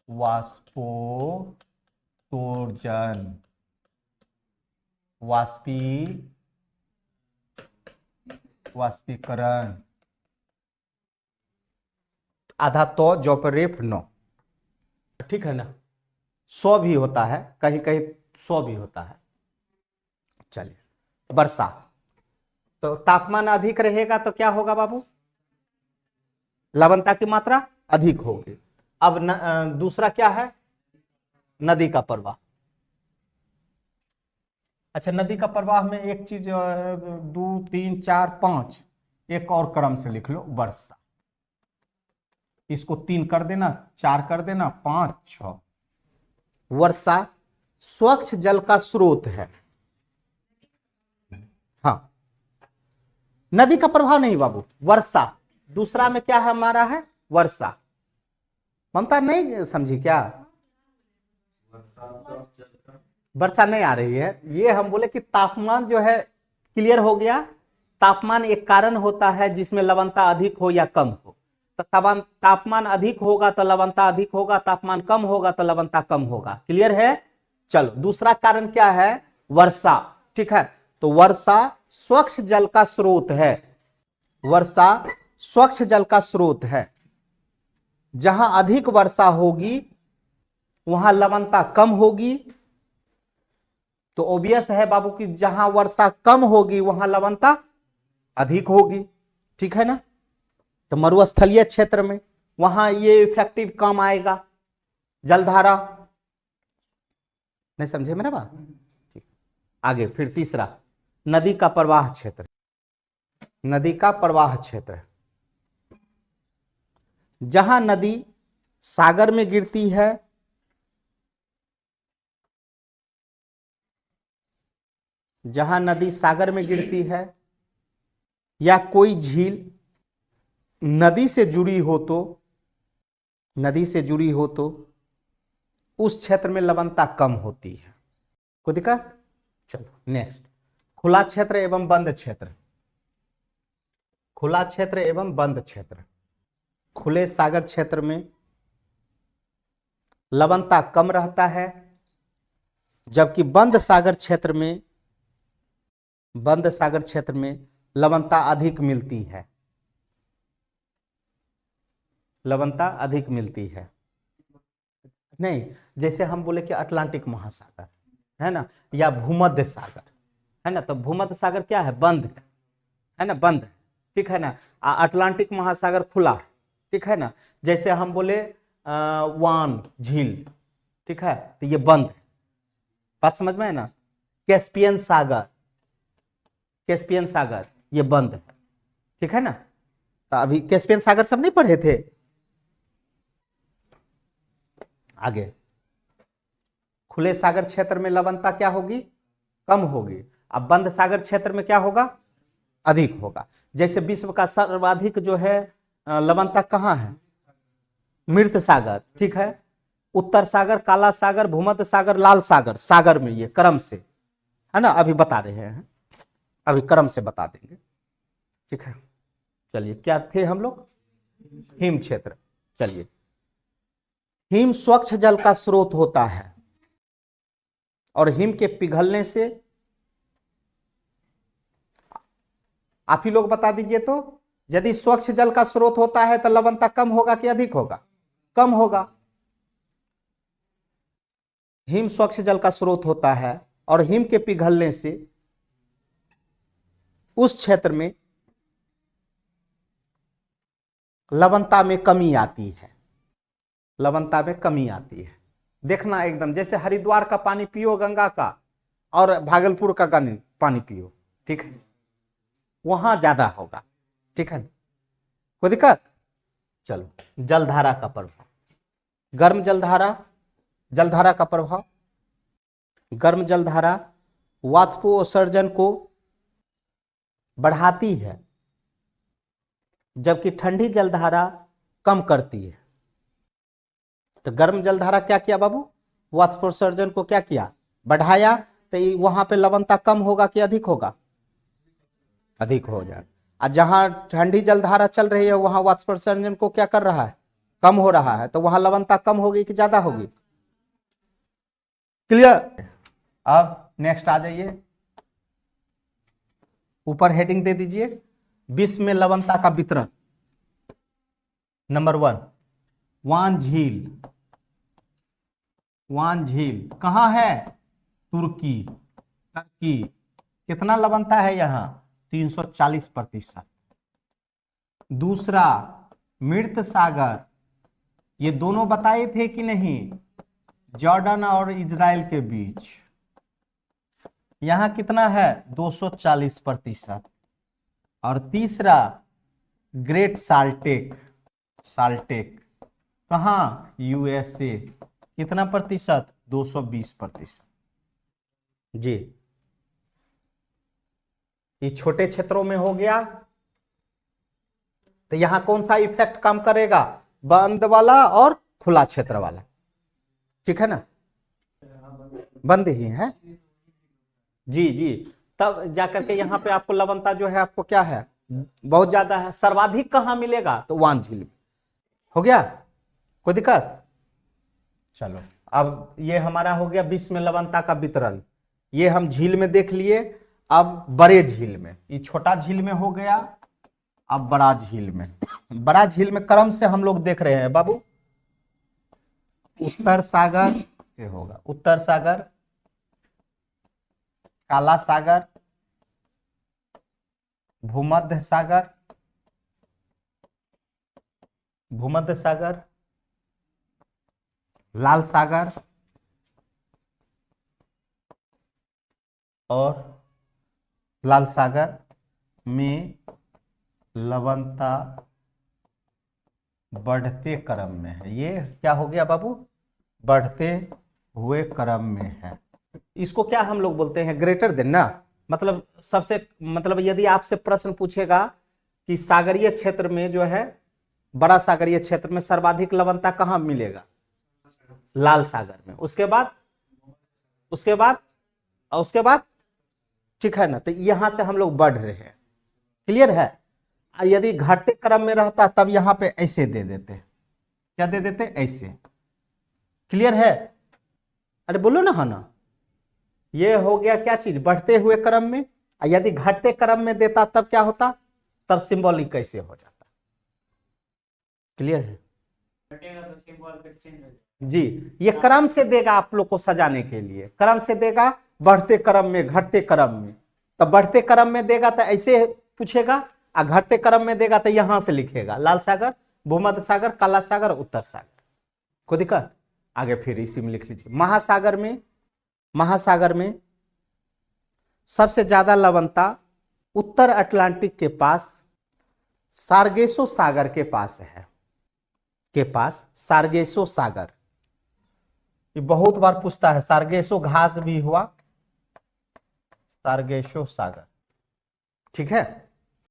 वाष्पोत्सर्जन, वाष्पीकरण। आधा तो जो पर रेफ नो, ठीक है ना। स्व भी होता है, कहीं कहीं स्व भी होता है। चलिए, वर्षा। तो तापमान अधिक रहेगा तो क्या होगा बाबू? लवणता की मात्रा अधिक होगी। अब दूसरा क्या है? नदी का प्रवाह। अच्छा, नदी का प्रवाह में एक चीज 2 3 4 5 एक और क्रम से लिख लो, वर्षा। इसको 3 कर देना, 4 कर देना, 5 6। वर्षा स्वच्छ जल का स्रोत है। हाँ, नदी का प्रवाह नहीं बाबू, वर्षा। दूसरा में क्या है हमारा? है वर्षा। ममता नहीं समझी क्या? वर्षा नहीं आ रही है। ये हम बोले कि तापमान जो है, क्लियर हो गया। तापमान एक कारण होता है जिसमें लवणता अधिक हो या कम हो। तो तापमान अधिक होगा तो लवणता अधिक होगा, तापमान कम होगा तो लवणता कम होगा। क्लियर है? चलो, दूसरा कारण क्या है? वर्षा। ठीक है, तो वर्षा स्वच्छ जल का स्रोत है। वर्षा स्वच्छ जल का स्रोत है। जहां अधिक वर्षा होगी वहां लवणता कम होगी। तो ओबियस है बाबू कि जहां वर्षा कम होगी वहां लवणता अधिक होगी। ठीक है ना। तो मरुस्थलीय क्षेत्र में वहां ये इफेक्टिव कम आएगा, जलधारा। नहीं समझे मेरा बात? ठीक, आगे फिर तीसरा, नदी का प्रवाह क्षेत्र। नदी का प्रवाह क्षेत्र, जहां नदी सागर में गिरती है, जहां नदी सागर में गिरती है या कोई झील नदी से जुड़ी हो तो, नदी से जुड़ी हो तो उस क्षेत्र में लवणता कम होती है। कोई दिक्कत? चलो नेक्स्ट, खुला क्षेत्र एवं बंद क्षेत्र। खुला क्षेत्र एवं बंद क्षेत्र। खुले सागर क्षेत्र में लवणता कम रहता है, जबकि बंद सागर क्षेत्र में लवणता अधिक मिलती है। लवणता अधिक मिलती है। नहीं, जैसे हम बोले कि अटलांटिक महासागर है ना, या भूमध्य सागर है ना। तो भूमध्य सागर क्या है? बंद है ना, बंद है। ठीक है ना। अटलांटिक महासागर खुला है। ठीक है ना। जैसे हम बोले वान झील, ठीक है, तो ये बंद है। बात समझ में है ना। कैस्पियन सागर, कैस्पियन सागर ये बंद है। ठीक है ना। तो अभी कैस्पियन सागर सब नहीं पढ़े थे? आगे, खुले सागर क्षेत्र में लवणता क्या होगी? कम होगी। अब बंद सागर क्षेत्र में क्या होगा? अधिक होगा। जैसे विश्व का सर्वाधिक जो है लवणता कहाँ है? मृत सागर। ठीक है, उत्तर सागर, काला सागर, भूमध्य सागर, लाल सागर, सागर में ये क्रम से है ना, अभी बता रहे हैं, अभी क्रम से बता देंगे। ठीक है, चलिए क्या थे हम लोग? हिम क्षेत्र। चलिए, हिम स्वच्छ जल का स्रोत होता है और हिम के पिघलने से, आप ही लोग बता दीजिए तो, यदि स्वच्छ जल का स्रोत होता है तो लवणता कम होगा कि अधिक होगा? कम होगा। हिम स्वच्छ जल का स्रोत होता है और हिम के पिघलने से उस क्षेत्र में लवणता में कमी आती है। लवणता में कमी आती है। देखना एकदम, जैसे हरिद्वार का पानी पियो गंगा का, और भागलपुर का पानी पियो, ठीक है, वहां ज्यादा होगा। ठीक है, कोई दिक्कत? चलो, जलधारा का प्रभाव। गर्म जलधारा, जलधारा का प्रभाव। गर्म जलधारा वाष्पोत्सर्जन को बढ़ाती है, जबकि ठंडी जलधारा कम करती है। तो गर्म जलधारा क्या किया बाबू? वाष्पोत्सर्जन को क्या किया? बढ़ाया। तो वहां पे लवणता कम होगा कि अधिक होगा? अधिक हो जाएगा। और जहां ठंडी जलधारा चल रही है वहां वाष्पोत्सर्जन को क्या कर रहा है? कम हो रहा है, तो वहां लवणता कम होगी कि ज्यादा होगी? क्लियर? अब नेक्स्ट आ जाइए, ऊपर हेडिंग दे दीजिए, विश्व में लवणता का वितरण। नंबर 1, वान झील। वान झील कहां है? तुर्की। टर्की। कितना लवणता है यहां? 340%। दूसरा, मृत सागर, ये दोनों बताए थे कि नहीं, जॉर्डन और इजराइल के बीच, यहां कितना है? 240%। और तीसरा, ग्रेट साल्टेक। साल्टेक कहां? यूएसए। कितना प्रतिशत? 220%। जी, ये छोटे क्षेत्रों में हो गया, तो यहां कौन सा इफेक्ट काम करेगा? बंद वाला और खुला क्षेत्र वाला, ठीक है ना? बंद ही है जी जी। तब जाकर के यहाँ पे आपको लवणता जो है आपको क्या है? बहुत ज्यादा है। सर्वाधिक कहां मिलेगा? तो वान झील में। हो गया? कोई दिक्कत? चलो, अब ये हमारा हो गया विश्व में लवणता का वितरण, ये हम झील में देख लिए। अब बड़े झील में, ये छोटा झील में हो गया, अब बड़ा झील में। बड़ा झील में क्रम से हम लोग देख रहे हैं बाबू, उत्तर सागर से होगा, उत्तर सागर, काला सागर, भूमध्य सागर, भूमध्य सागर, लाल सागर और लाल सागर में लवणता बढ़ते क्रम में है। ये क्या हो गया बाबू? बढ़ते हुए क्रम में है। इसको क्या हम लोग बोलते हैं? ग्रेटर देन ना। मतलब सबसे, मतलब यदि आपसे प्रश्न पूछेगा कि सागरीय क्षेत्र में जो है, बड़ा सागरीय क्षेत्र में सर्वाधिक लवणता कहां मिलेगा? लाल सागर में। उसके बाद और उसके बाद, ठीक है ना? तो यहां से हम लोग बढ़ रहे हैं। क्लियर है? यदि घटते क्रम में रहता तब यहां पे ऐसे दे देते, क्या दे देते? ऐसे। क्लियर है? अरे बोलो ना, है ना? ये हो गया क्या चीज? बढ़ते हुए क्रम में। यदि घटते क्रम में देता तब क्या होता? तब सिंबॉलिक कैसे हो जाता? क्लियर है? जी, ये क्रम से देगा आप लोग को सजाने के लिए, क्रम से देगा, बढ़ते क्रम में, घटते क्रम में। तो बढ़ते क्रम में देगा तो ऐसे पूछेगा, और घटते क्रम में देगा तो यहां से लिखेगा, लाल सागर, भूमध्य सागर, काला सागर, उत्तर सागर। कोई दिक्कत? आगे फिर इसी में लिख लीजिए। महासागर में, महासागर में सबसे ज्यादा लवणता उत्तर अटलांटिक के पास सार्गेसो सागर के पास है, के पास सार्गेसो सागर। ये बहुत बार पूछता है, सार्गेसो घास भी हुआ, सार्गेसो सागर, ठीक है?